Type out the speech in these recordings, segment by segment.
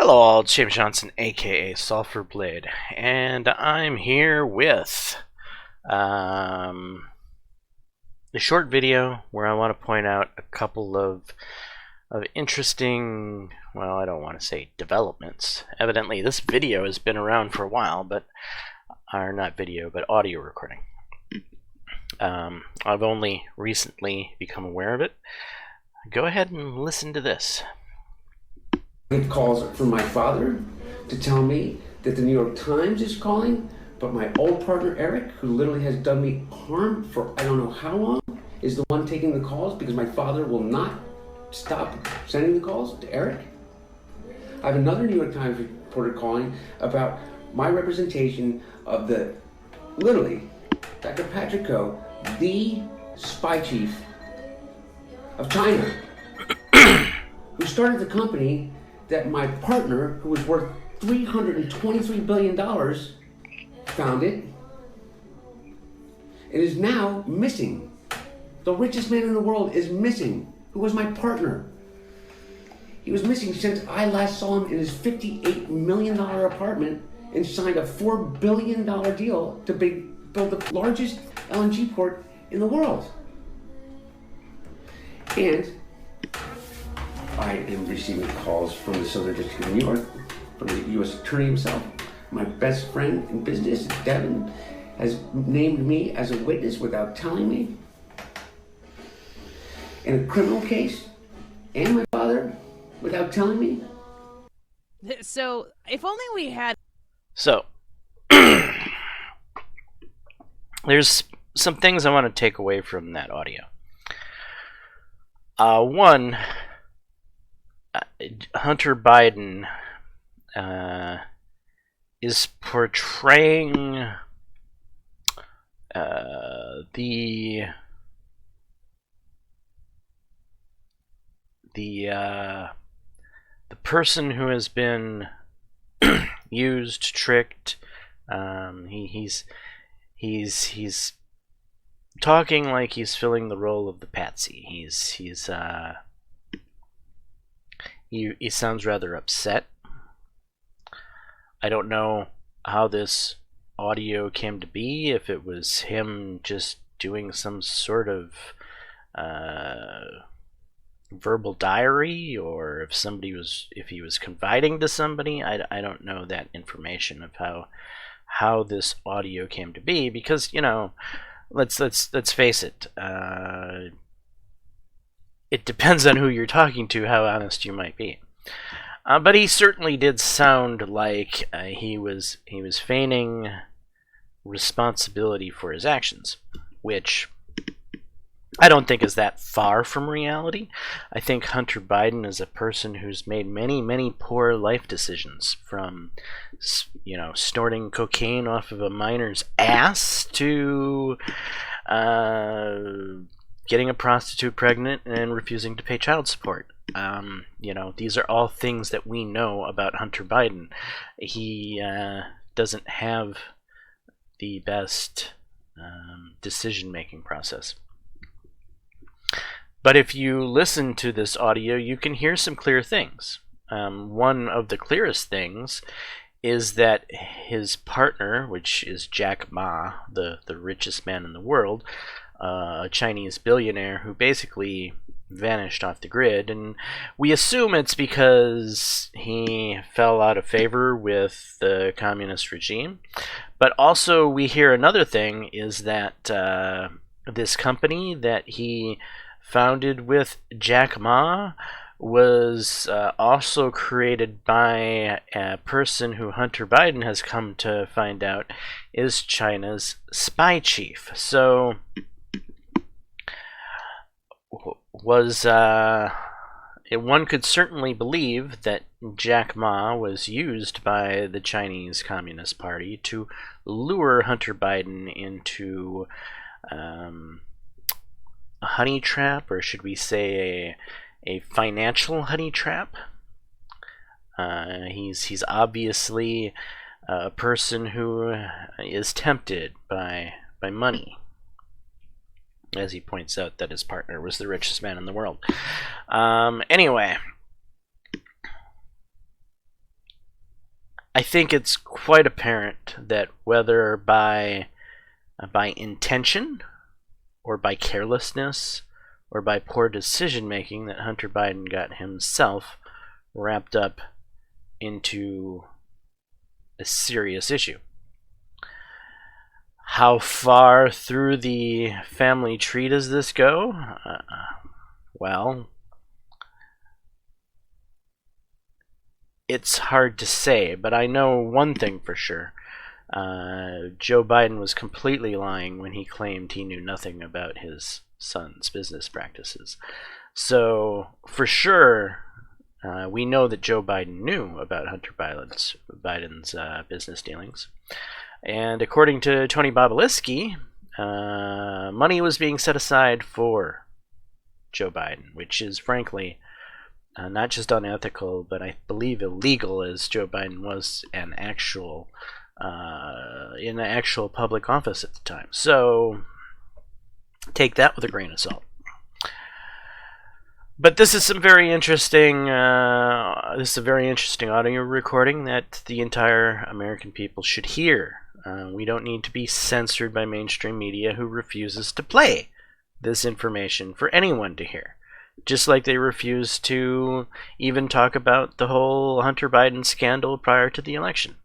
Hello all, it's James Johnson, aka Sulfur Blade, and I'm here with a short video where I want to point out a couple of interesting, well, I don't want to say developments. Evidently this video has been around for a while, but, or not video, but audio recording. I've only recently become aware of it. Go ahead and listen to this. I get calls from my father to tell me that the New York Times is calling, but my old partner Eric, who literally has done me harm for I don't know how long, is the one taking the calls because my father will not stop sending the calls to Eric. I have another New York Times reporter calling about my representation of the, literally, Dr. Patriot, the spy chief of China, who started the company that my partner, who was worth $323 billion, founded, and is now missing. The richest man in the world is missing, who was my partner. He was missing since I last saw him in his $58 million apartment and signed a $4 billion deal to build the largest LNG port in the world. And I am receiving calls from the Southern District of New York, from the U.S. Attorney himself. My best friend in business, Devin, has named me as a witness without telling me in a criminal case, and my father without telling me. So, if only we had... So, there's some things I want to take away from that audio. One, Hunter Biden is portraying the person who has been used, tricked. He's talking like he's filling the role of the patsy. He sounds rather upset. I don't know how this audio came to be, if it was him just doing some sort of verbal diary, or if he was confiding to somebody. I don't know that information of how this audio came to be, because, you know, let's face it, it depends on who you're talking to, how honest you might be. But he certainly did sound like he was feigning responsibility for his actions, which I don't think is that far from reality. I think Hunter Biden is a person who's made many poor life decisions, from, you know, snorting cocaine off of a miner's ass to getting a prostitute pregnant and refusing to pay child support. You know, these are all things that we know about Hunter Biden. He doesn't have the best decision-making process. But if you listen to this audio, you can hear some clear things. One of the clearest things is that his partner, which is Jack Ma, the richest man in the world, a Chinese billionaire who basically vanished off the grid, and we assume it's because he fell out of favor with the communist regime. But also we hear another thing is that this company that he founded with Jack Ma was also created by a person who Hunter Biden has come to find out is China's spy chief. So one could certainly believe that Jack Ma was used by the Chinese Communist Party to lure Hunter Biden into a honey trap, or should we say a financial honey trap. He's obviously a person who is tempted by money. As he points out that his partner was the richest man in the world. Anyway, I think it's quite apparent that whether by intention or by carelessness or by poor decision making, that Hunter Biden got himself wrapped up into a serious issue. How far through the family tree does this go? Well, it's hard to say, but I know one thing for sure. Joe Biden was completely lying when he claimed he knew nothing about his son's business practices. So, for sure, we know that Joe Biden knew about Hunter Biden's business dealings. And according to Tony Bobolinsky, money was being set aside for Joe Biden, which is frankly not just unethical, but I believe illegal, as Joe Biden was in actual public office at the time. So take that with a grain of salt. But this is some very interesting. This is a very interesting audio recording that the entire American people should hear. We don't need to be censored by mainstream media who refuses to play this information for anyone to hear. Just like they refuse to even talk about the whole Hunter Biden scandal prior to the election.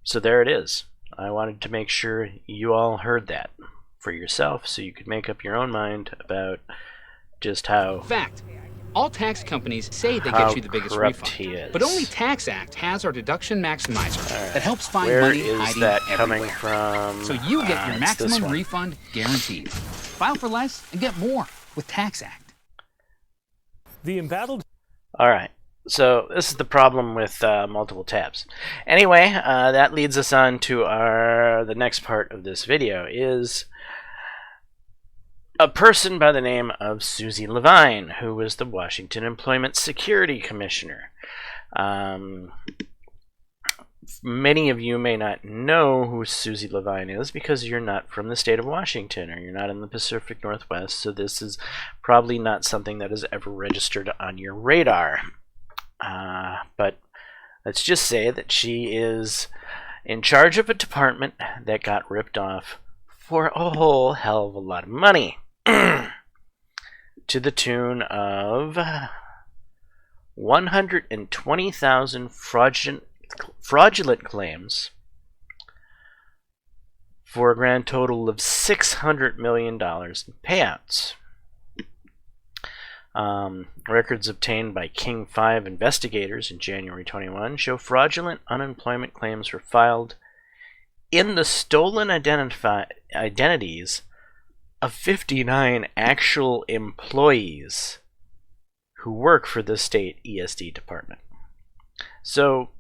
So there it is. I wanted to make sure you all heard that for yourself so you could make up your own mind about just how... Fact. All tax companies say they get you the biggest refund, but only TaxAct has our deduction maximizer that helps find money hiding that everywhere. Coming from? So you get your maximum refund guaranteed. File for less and get more with TaxAct. The embattled. All right. So this is the problem with multiple tabs. Anyway, that leads us on to the next part of this video is a person by the name of Susie Levine, who was the Washington Employment Security Commissioner. Many of you may not know who Susie Levine is because you're not from the state of Washington or you're not in the Pacific Northwest, so this is probably not something that is ever registered on your radar. But let's just say that she is in charge of a department that got ripped off for a whole hell of a lot of money. To the tune of 120,000 fraudulent claims for a grand total of $600 million in payouts. Records obtained by King 5 investigators in January 21 show fraudulent unemployment claims were filed in the stolen identities of 59 actual employees who work for the state ESD department. So,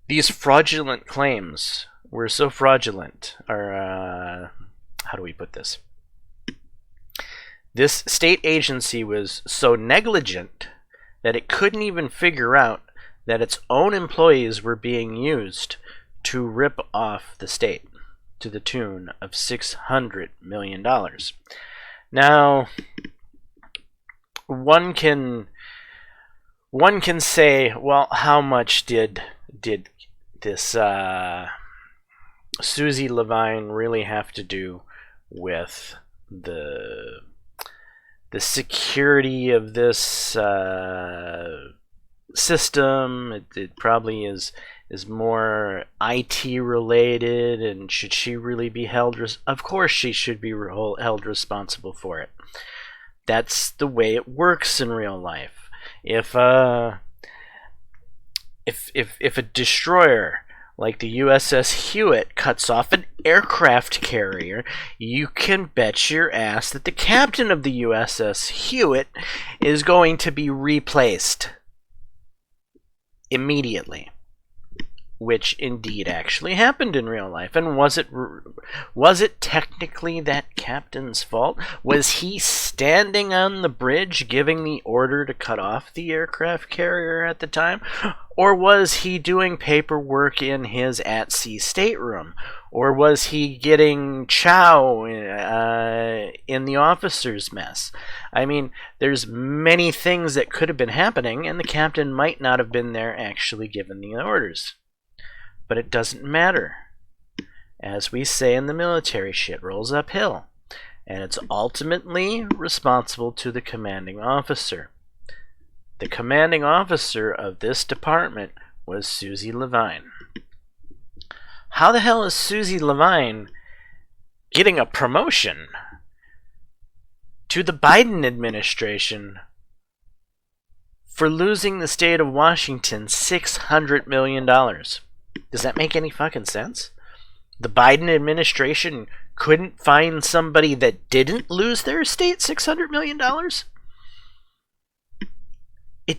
these fraudulent claims were so fraudulent, or how do we put this? This state agency was so negligent that it couldn't even figure out that its own employees were being used to rip off the state to the tune of $600 million. Now, one can say, well, how much did this Susie Levine really have to do with the security of this system? It probably is more IT related, and should she really be held? Of course, she should be held responsible for it. That's the way it works in real life. If a destroyer like the USS Hewitt cuts off an aircraft carrier, you can bet your ass that the captain of the USS Hewitt is going to be replaced immediately. which indeed actually happened in real life. And was it technically that captain's fault? Was he standing on the bridge giving the order to cut off the aircraft carrier at the time? Or was he doing paperwork in his at-sea stateroom? Or was he getting chow in the officers' mess? I mean, there's many things that could have been happening, and the captain might not have been there actually giving the orders. But it doesn't matter. As we say in the military, shit rolls uphill. And it's ultimately responsible to the commanding officer. The commanding officer of this department was Susie Levine. How the hell is Susie Levine getting a promotion to the Biden administration for losing the state of Washington $600 million? Does that make any fucking sense? The Biden administration couldn't find somebody that didn't lose their state $600 million? It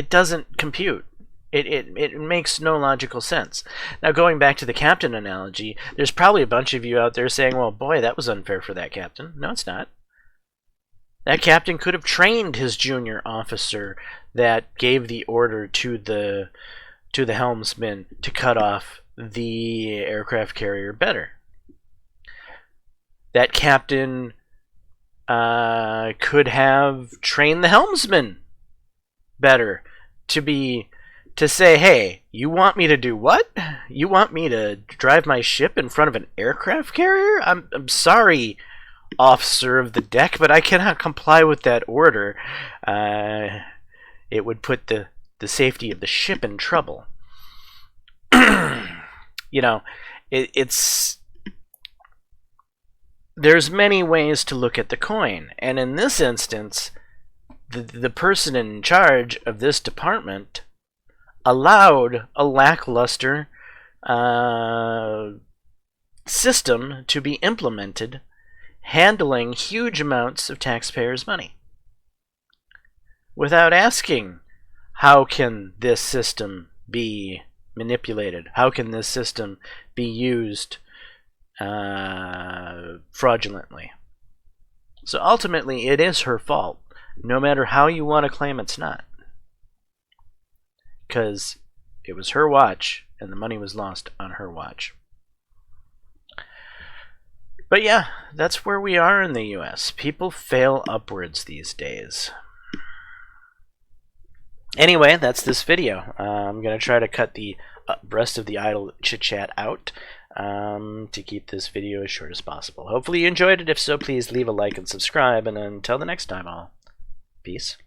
doesn't compute. It makes no logical sense. Now, going back to the captain analogy, there's probably a bunch of you out there saying, well, boy, that was unfair for that captain. No, it's not. That captain could have trained his junior officer that gave the order to the helmsman to cut off the aircraft carrier better. That captain could have trained the helmsman better to say, hey, you want me to do what? You want me to drive my ship in front of an aircraft carrier? I'm sorry, officer of the deck, but I cannot comply with that order. It would put the safety of the ship in trouble. You know, there's many ways to look at the coin, and in this instance, the person in charge of this department allowed a lackluster system to be implemented, handling huge amounts of taxpayers' money, without asking, how can this system be manipulated? How can this system be used fraudulently? So ultimately, it is her fault, no matter how you want to claim it's not. Because it was her watch, and the money was lost on her watch. But yeah, that's where we are in the US. People fail upwards these days. Anyway, that's this video. I'm going to try to cut the rest of the idle chit-chat out to keep this video as short as possible. Hopefully you enjoyed it. If so, please leave a like and subscribe. And until the next time, all, peace.